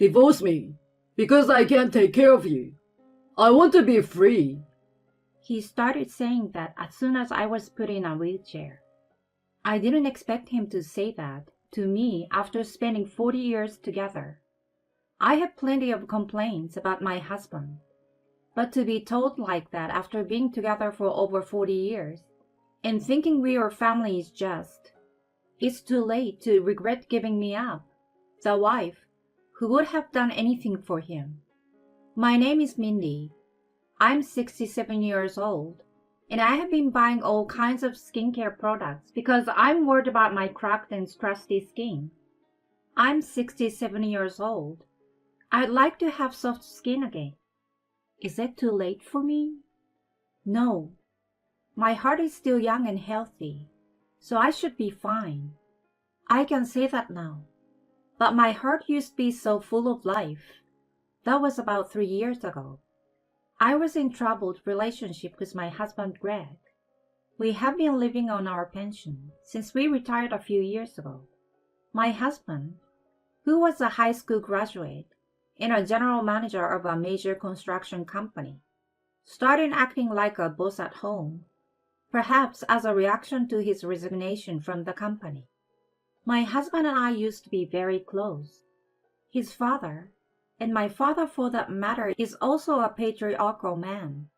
Divorce me, because I can't take care of you. I want to be free. He started saying that as soon as I was put in a wheelchair. I didn't expect him to say that to me after spending 40 years together. I have plenty of complaints about my husband, but to be told like that after being together for over 40 years and thinking we are family is just, it's too late to regret giving me up, the wife who would have done anything for him. My name is Mindy. I'm 67 years old, and I have been buying all kinds of skincare products because I'm worried about my cracked and crusty skin. I'm 67 years old. I'd like to have soft skin again. Is it too late for me? No. My heart is still young and healthy, so I should be fine. I can say that now. But my heart used to be so full of life. That was about 3 years ago. I was in troubled relationship with my husband Greg. We have been living on our pension since we retired a few years ago. My husband, who was a high school graduate and a general manager of a major construction company, started acting like a boss at home, perhaps as a reaction to his resignation from the company. My husband and I used to be very close. His father, and my father for that matter, is also a patriarchal man.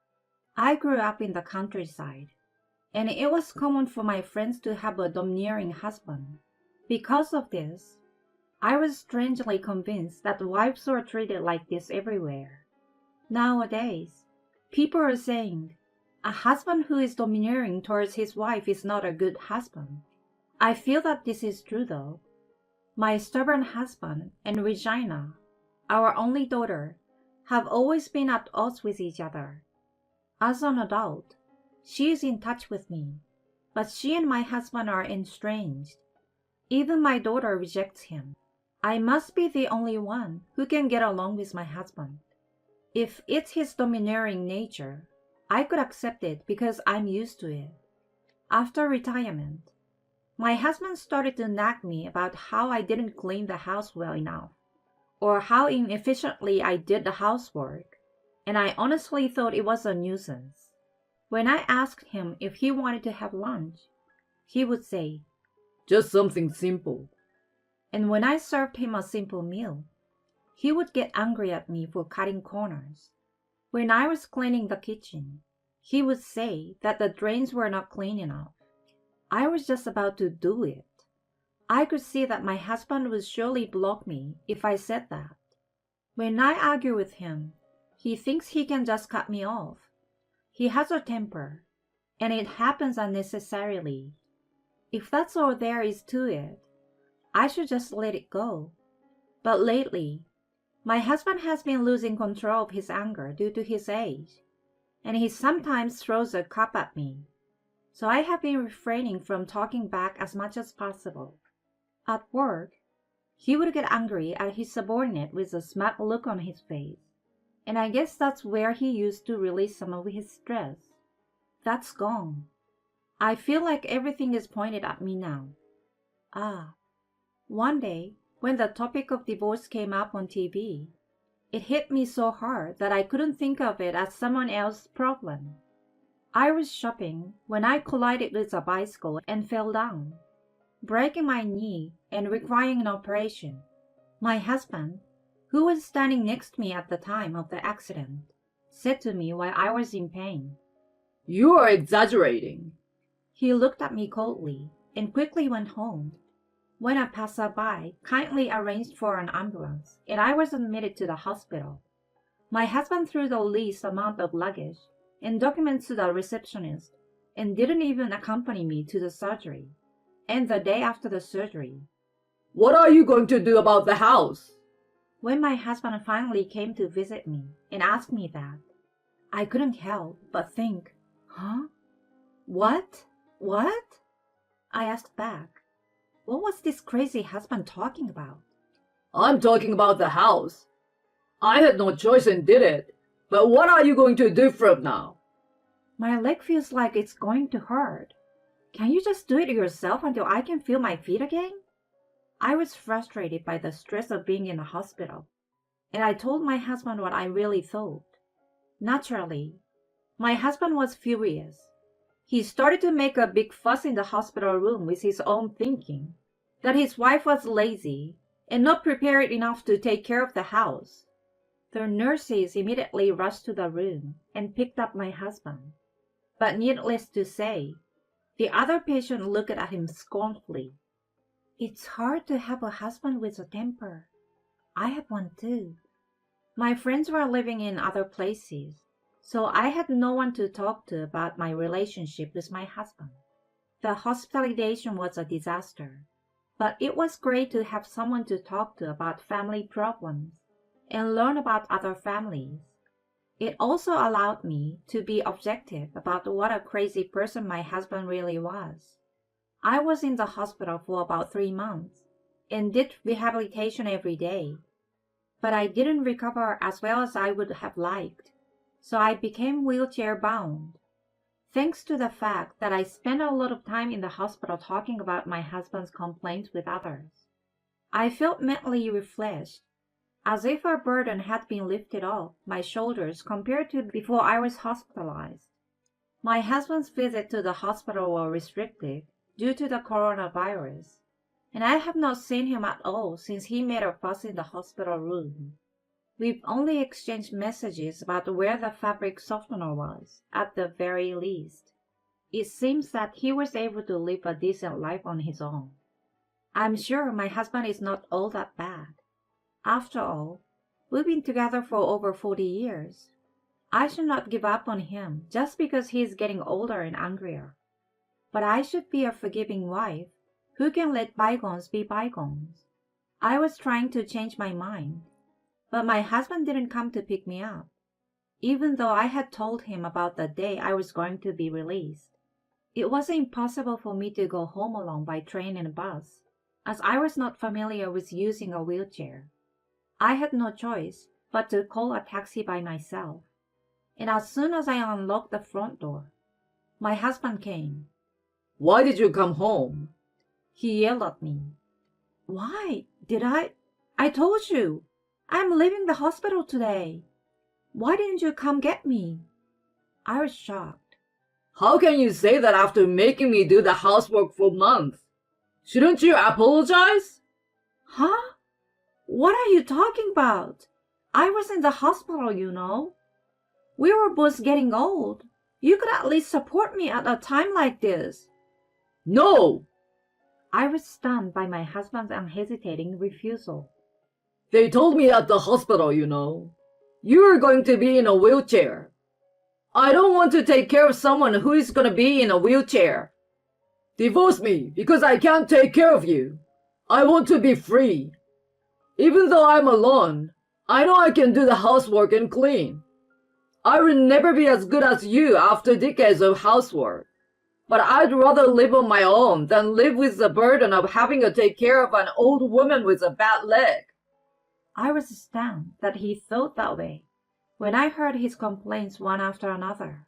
I grew up in the countryside, and it was common for my friends to have a domineering husband. Because of this, I was strangely convinced that wives were treated like this everywhere. Nowadays, people are saying, a husband who is domineering towards his wife is not a good husband. I feel that this is true though. My stubborn husband and Regina, our only daughter, have always been at odds with each other. As an adult, she is in touch with me, but she and my husband are estranged. Even my daughter rejects him. I must be the only one who can get along with my husband. If it's his domineering nature, I could accept it because I'm used to it. After retirement, my husband started to nag me about how I didn't clean the house well enough, or how inefficiently I did the housework, and I honestly thought it was a nuisance. When I asked him if he wanted to have lunch, he would say, Just something simple. and when I served him a simple meal, he would get angry at me for cutting corners. When I was cleaning the kitchen, he would say that the drains were not clean enough. I was just about to do it. I could see that my husband would surely block me if I said that. When I argue with him, he thinks he can just cut me off. He has a temper, and it happens unnecessarily. If that's all there is to it, I should just let it go. But lately, my husband has been losing control of his anger due to his age, and he sometimes throws a cup at me. So I have been refraining from talking back as much as possible. At work, he would get angry at his subordinate with a smug look on his face, and I guess that's where he used to release some of his stress. That's gone. I feel like everything is pointed at me now. One day, when the topic of divorce came up on TV, it hit me so hard that I couldn't think of it as someone else's problem. I was shopping when I collided with a bicycle and fell down, breaking my knee and requiring an operation. My husband, who was standing next to me at the time of the accident, said to me while I was in pain, You are exaggerating. He looked at me coldly and quickly went home. When a passerby kindly arranged for an ambulance and I was admitted to the hospital, my husband threw the least amount of luggage and documents to the receptionist and didn't even accompany me to the surgery. And the day after the surgery, What are you going to do about the house? when my husband finally came to visit me and asked me that, I couldn't help but think, huh? What? What? I asked back, what was this crazy husband talking about? I'm talking about the house. I had no choice and did it. But what are you going to do from now? My leg feels like it's going to hurt. Can you just do it yourself until I can feel my feet again? I was frustrated by the stress of being in a hospital. and I told my husband what I really thought. Naturally, my husband was furious. He started to make a big fuss in the hospital room with his own thinking that his wife was lazy and not prepared enough to take care of the house. The nurses immediately rushed to the room and picked up my husband. But needless to say, the other patient looked at him scornfully. It's hard to have a husband with a temper. I have one too. My friends were living in other places, so I had no one to talk to about my relationship with my husband. The hospitalization was a disaster, but it was great to have someone to talk to about family problems and learn about other families. It also allowed me to be objective about what a crazy person my husband really was. I was in the hospital for about 3 months and did rehabilitation every day, but I didn't recover as well as I would have liked, so I became wheelchair bound. Thanks to the fact that I spent a lot of time in the hospital talking about my husband's complaints with others, I felt mentally refreshed, as if a burden had been lifted off my shoulders compared to before I was hospitalized. My husband's visits to the hospital were restricted due to the coronavirus, and I have not seen him at all since he made a fuss in the hospital room. We've only exchanged messages about where the fabric softener was, at the very least. It seems that he was able to live a decent life on his own. I'm sure my husband is not all that bad. After all, we've been together for over 40 years. I should not give up on him just because he is getting older and angrier. But I should be a forgiving wife who can let bygones be bygones. I was trying to change my mind, but my husband didn't come to pick me up, even though I had told him about the day I was going to be released. It was impossible for me to go home alone by train and bus, as I was not familiar with using a wheelchair. I had no choice but to call a taxi by myself, and as soon as I unlocked the front door, my husband came. Why did you come home? He yelled at me. Why did I? I told you. I'm leaving the hospital today. Why didn't you come get me? I was shocked. How can you say that after making me do the housework for months? Shouldn't you apologize? Huh? What are you talking about? I was in the hospital, you know. We were both getting old. You could at least support me at a time like this. No! I was stunned by my husband's unhesitating refusal. They told me at the hospital, you know. You were going to be in a wheelchair. I don't want to take care of someone who is going to be in a wheelchair. Divorce me because I can't take care of you. I want to be free. Even though I'm alone, I know I can do the housework and clean. I will never be as good as you after decades of housework. But I'd rather live on my own than live with the burden of having to take care of an old woman with a bad leg. I was stunned that he thought that way when I heard his complaints one after another.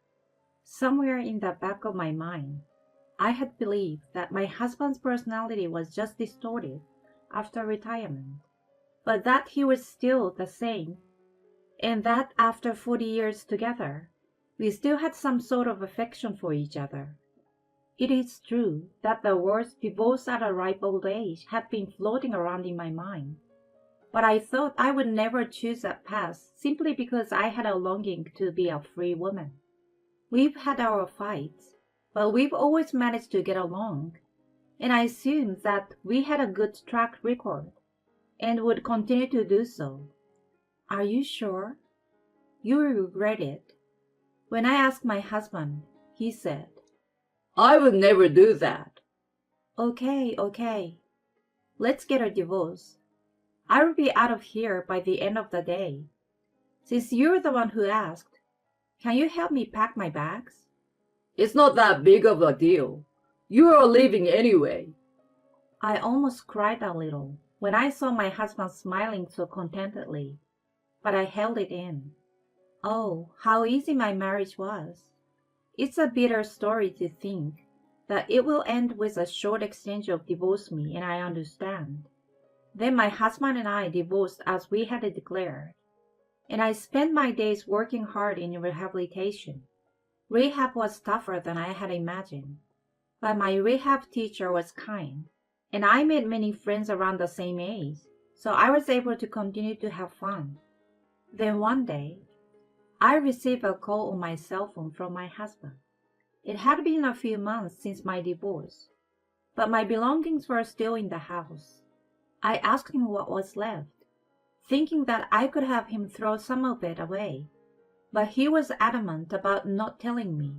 Somewhere in the back of my mind, I had believed that my husband's personality was just distorted after retirement, but that he was still the same, and that after 40 years together, we still had some sort of affection for each other. It is true that the words divorce at a ripe old age had been floating around in my mind, but I thought I would never choose that path simply because I had a longing to be a free woman. We've had our fights, but we've always managed to get along, and I assumed that we had a good track record and would continue to do so. Are you sure? You will regret it. When I asked my husband, he said, I would never do that. Okay. Let's get a divorce. I will be out of here by the end of the day. Since you're the one who asked, can you help me pack my bags? It's not that big of a deal. You are leaving anyway. I almost cried a little when I saw my husband smiling so contentedly, but I held it in. Oh, how easy my marriage was. It's a bitter story to think that it will end with a short exchange of divorce me, and I understand. Then my husband and I divorced as we had declared, and I spent my days working hard in rehabilitation. Rehab was tougher than I had imagined, but my rehab teacher was kind, and I made many friends around the same age, so I was able to continue to have fun. Then one day, I received a call on my cell phone from my husband. It had been a few months since my divorce, but my belongings were still in the house. I asked him what was left, thinking that I could have him throw some of it away, but he was adamant about not telling me.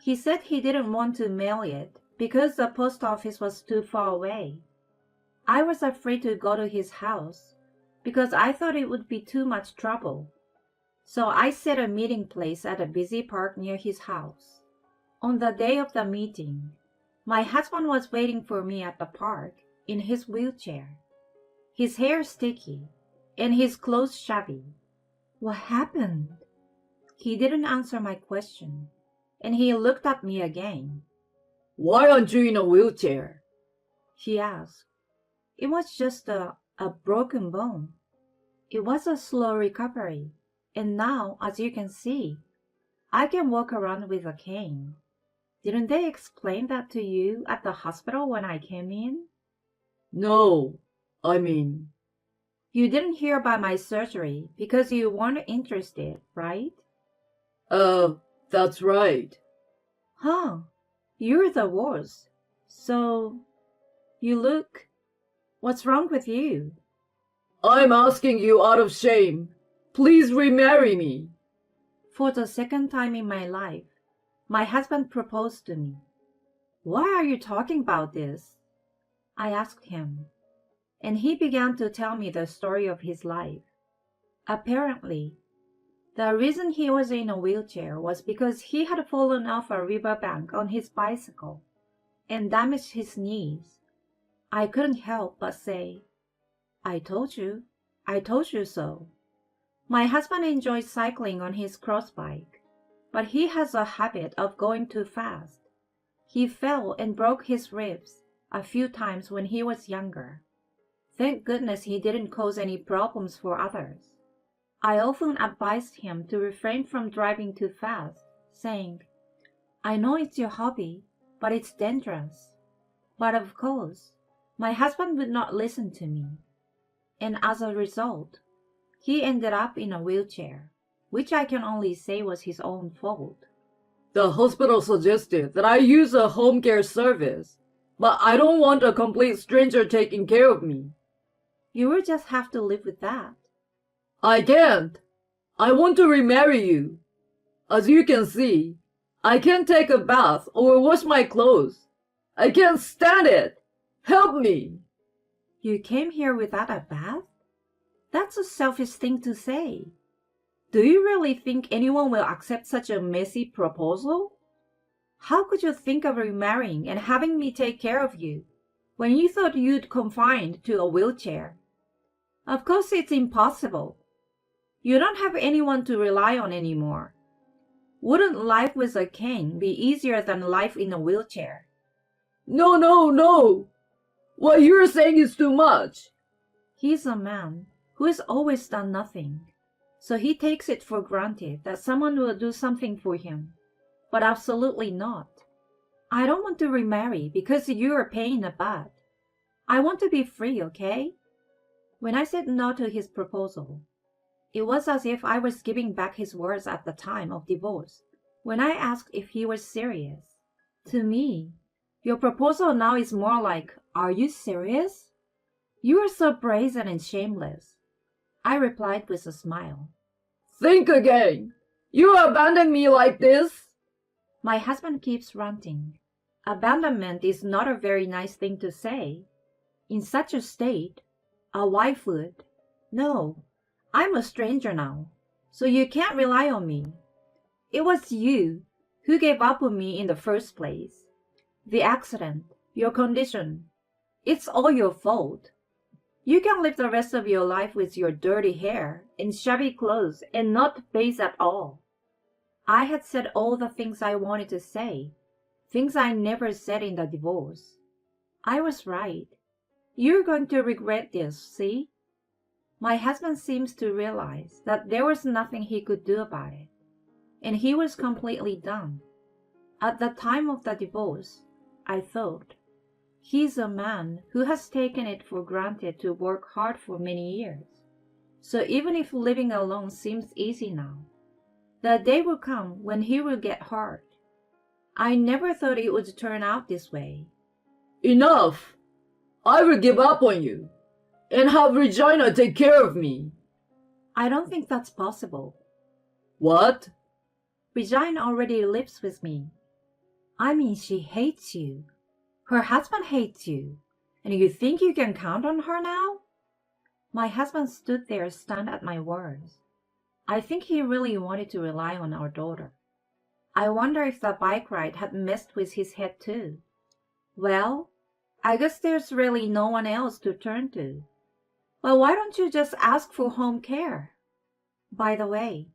He said he didn't want to mail it because the post office was too far away. I was afraid to go to his house because I thought it would be too much trouble. So I set a meeting place at a busy park near his house. On the day of the meeting, my husband was waiting for me at the park in his wheelchair. His hair sticky and his clothes shabby. What happened? He didn't answer my question, and he looked at me again. Why aren't you in a wheelchair? He asked. It was just a broken bone. It was a slow recovery, and now, as you can see, I can walk around with a cane. Didn't they explain that to you at the hospital when I came in? No, You didn't hear about my surgery because you weren't interested, right? That's right. Huh, you're the worst. So, you look... What's wrong with you? I'm asking you out of shame. Please remarry me. For the second time in my life, my husband proposed to me. Why are you talking about this? I asked him, and he began to tell me the story of his life. Apparently, the reason he was in a wheelchair was because he had fallen off a riverbank on his bicycle and damaged his knees. I couldn't help but say, I told you so. My husband enjoys cycling on his cross bike, but he has a habit of going too fast. He fell and broke his ribs a few times when he was younger. Thank goodness he didn't cause any problems for others. I often advised him to refrain from driving too fast, saying, I know it's your hobby, but it's dangerous. But of course, my husband would not listen to me, and as a result, he ended up in a wheelchair, which I can only say was his own fault. The hospital suggested that I use a home care service, but I don't want a complete stranger taking care of me. You will just have to live with that. I can't. I want to remarry you. As you can see, I can't take a bath or wash my clothes. I can't stand it. Help me. You came here without a bath? That's a selfish thing to say. Do you really think anyone will accept such a messy proposal? How could you think of remarrying and having me take care of you when you thought you'd confined to a wheelchair? Of course it's impossible. You don't have anyone to rely on anymore. Wouldn't life with a cane be easier than life in a wheelchair? No. What you're saying is too much. He's a man who has always done nothing, so he takes it for granted that someone will do something for him, but absolutely not. I don't want to remarry because you're a pain in the butt. I want to be free, okay? When I said no to his proposal, it was as if I was giving back his words at the time of divorce, when I asked if he was serious. To me, your proposal now is more like, are you serious? You are so brazen and shameless. I replied with a smile. Think again. You abandon me like this? My husband keeps ranting. Abandonment is not a very nice thing to say. In such a state, a wife would. No, I'm a stranger now, so you can't rely on me. It was you who gave up on me in the first place. The accident, your condition, it's all your fault. You can live the rest of your life with your dirty hair and shabby clothes and not bathe at all. I had said all the things I wanted to say, things I never said in the divorce. I was right. You're going to regret this, see? My husband seems to realize that there was nothing he could do about it, and he was completely done. At the time of the divorce, I thought, he's a man who has taken it for granted to work hard for many years. So even if living alone seems easy now, the day will come when he will get hurt. I never thought it would turn out this way. Enough! I will give up on you and have Regina take care of me. I don't think that's possible. What? Regina already lives with me. I mean, she hates you. Her husband hates you. And you think you can count on her now? My husband stood there stunned at my words. I think he really wanted to rely on our daughter. I wonder if the bike ride had messed with his head too. Well, I guess there's really no one else to turn to. Well, why don't you just ask for home care? By the way,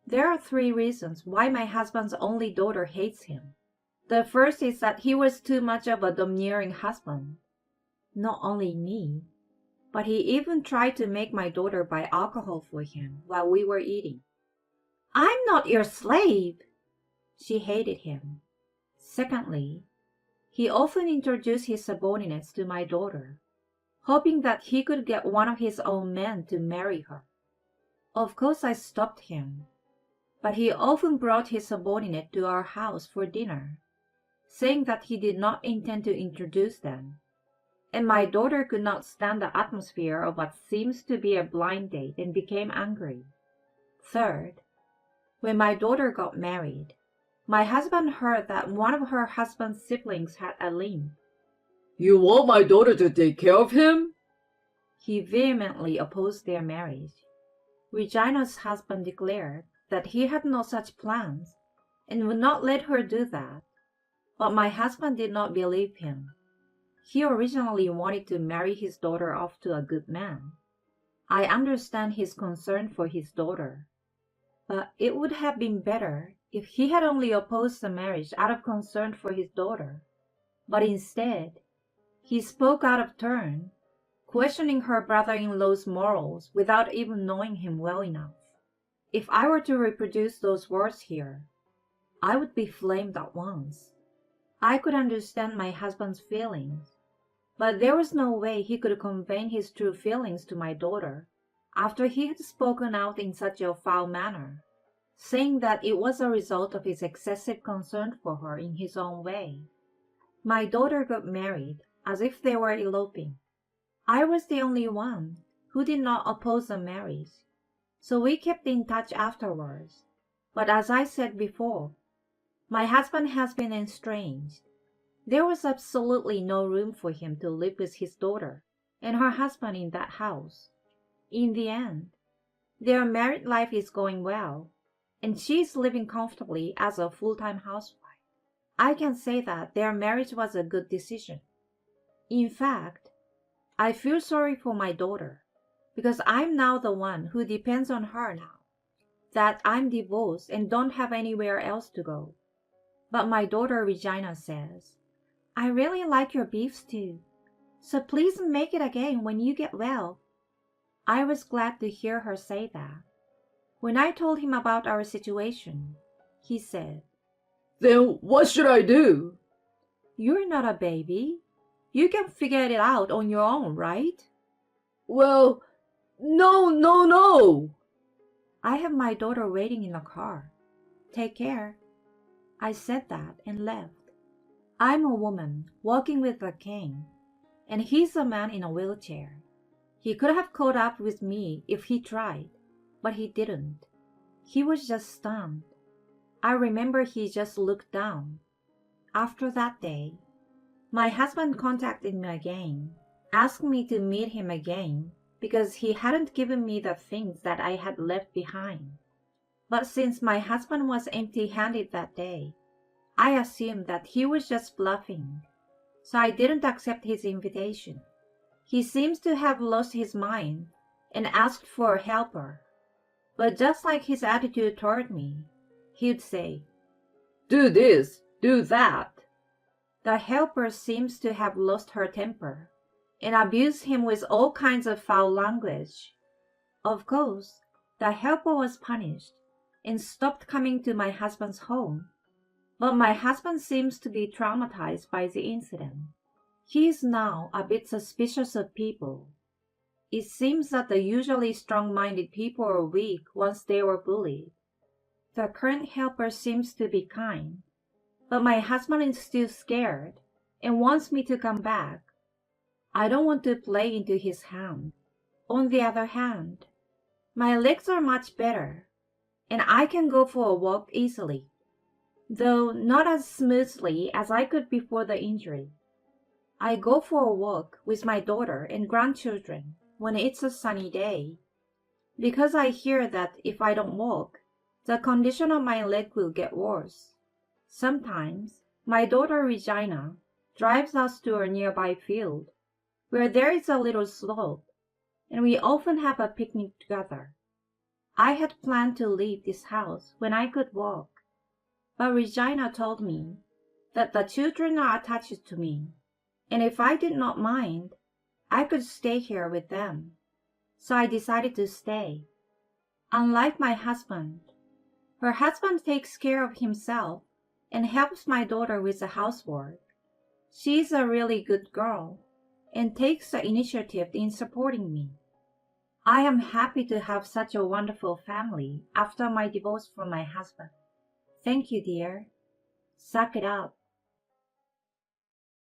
there are 3 reasons why my husband's only daughter hates him. The first is that he was too much of a domineering husband. Not only me, but he even tried to make my daughter buy alcohol for him while we were eating. I'm not your slave! She hated him. Secondly, he often introduced his subordinates to my daughter, hoping that he could get one of his own men to marry her. Of course I stopped him, but he often brought his subordinate to our house for dinner, saying that he did not intend to introduce them, and my daughter could not stand the atmosphere of what seems to be a blind date and became angry. Third, when my daughter got married, my husband heard that one of her husband's siblings had a limb. You want my daughter to take care of him? He vehemently opposed their marriage. Regina's husband declared that he had no such plans and would not let her do that, but my husband did not believe him. He originally wanted to marry his daughter off to a good man. I understand his concern for his daughter, but it would have been better if he had only opposed the marriage out of concern for his daughter. But instead, he spoke out of turn, questioning her brother-in-law's morals without even knowing him well enough. If I were to reproduce those words here, I would be flamed at once. I could understand my husband's feelings, but there was no way he could convey his true feelings to my daughter after he had spoken out in such a foul manner, saying that it was a result of his excessive concern for her in his own way. My daughter got married as if they were eloping. I was the only one who did not oppose the marriage, so we kept in touch afterwards. But as I said before, my husband has been estranged. There was absolutely no room for him to live with his daughter and her husband in that house. In the end, their married life is going well, and she is living comfortably as a full-time housewife. I can say that their marriage was a good decision. In fact, I feel sorry for my daughter because I'm now the one who depends on her now, that I'm divorced and don't have anywhere else to go. But my daughter Regina says, I really like your beef stew, so please make it again when you get well. I was glad to hear her say that. When I told him about our situation, he said, Then what should I do? You're not a baby. You can figure it out on your own, right? Well, no. I have my daughter waiting in the car. Take care. I said that and left. I'm a woman walking with a cane, and he's a man in a wheelchair. He could have caught up with me if he tried, but he didn't. He was just stunned. I remember he just looked down. After that day, my husband contacted me again, asked me to meet him again because he hadn't given me the things that I had left behind. But since my husband was empty-handed that day, I assumed that he was just bluffing, so I didn't accept his invitation. He seems to have lost his mind and asked for a helper. But just like his attitude toward me, he'd say, Do this, do that. The helper seems to have lost her temper and abused him with all kinds of foul language. Of course, the helper was punished and stopped coming to my husband's home, but my husband seems to be traumatized by the incident. He is now a bit suspicious of people. It seems that the usually strong-minded people are weak once they were bullied. The current helper seems to be kind, but my husband is still scared and wants me to come back. I don't want to play into his hand. On the other hand, my legs are much better, and I can go for a walk easily, though not as smoothly as I could before the injury. I go for a walk with my daughter and grandchildren when it's a sunny day, because I hear that if I don't walk, the condition of my leg will get worse. Sometimes my daughter Regina drives us to a nearby field where there is a little slope, and we often have a picnic together. I had planned to leave this house when I could walk, but Regina told me that the children are attached to me, and if I did not mind, I could stay here with them. So I decided to stay. Unlike my husband, her husband takes care of himself and helps my daughter with the housework. She is a really good girl and takes the initiative in supporting me. I am happy to have such a wonderful family after my divorce from my husband. Thank you, dear. Suck it up.